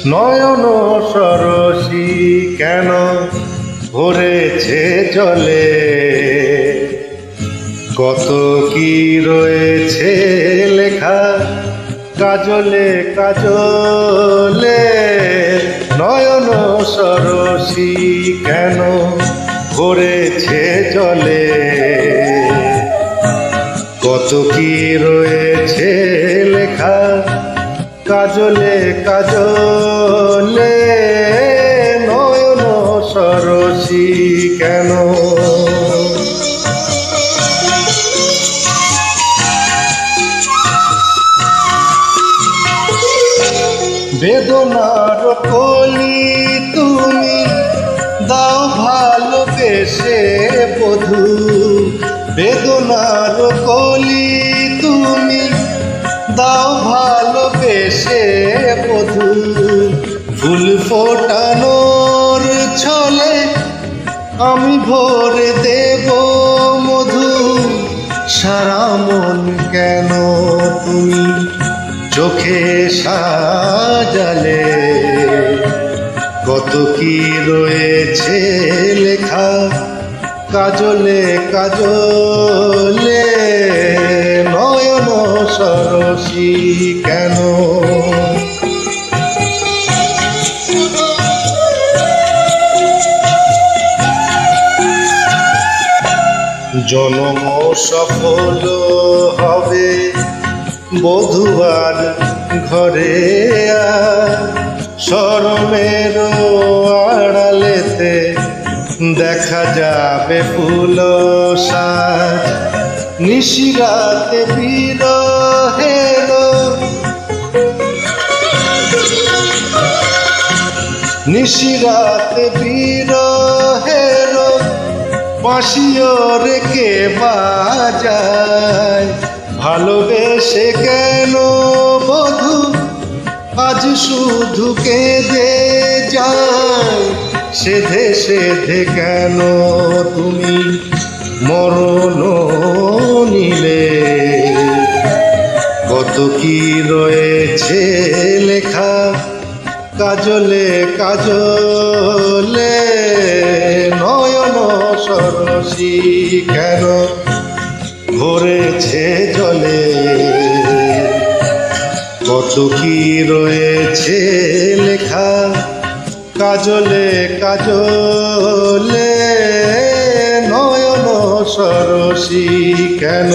নয়ন সরসী কেন ভরেছে জলে, কত কি রয়েছে লেখা কাজলে কাজলে। নয়ন সরসী কেন ভরেছে জলে, কত কি রয়েছে লেখা কাজলে কাজলে। নয়ন সরসী কেন। বেদনার কলি তুমি দাও ভালোবেসে বধূ, বেদনার কলি তুমি দাও ভালোবেসে বধূ। ফুল ফোটানোর ছলে আমি ভরে দেব মধু, সারা মন কেন তুমি চোখে সাজালে, কত কি রয়েছে লেখা কাজলে কাজলে। নয়ন সরসী কেন। জনম সফল হবে বধূয়ার ঘরে, শরমের আড়ালেতে দেখা যাবে ফুল সাজ। নিশিরাতে বিরহের নিশিরাতে বিরহের বাঁশিও রেখে বাজায়। ভালোবেসে কেন বধূ আজ শুধু কেঁদে যায়, সেধে সেধে কেন তুমি মরণ নিলে, কত কি রয়েছে লেখা কাজলে কাজলে। নয়ন সরসী কেন ভরেছে জলে, কত কি রয়েছে লেখা কাজলে কাজলে। নয়ন সরসী কেন।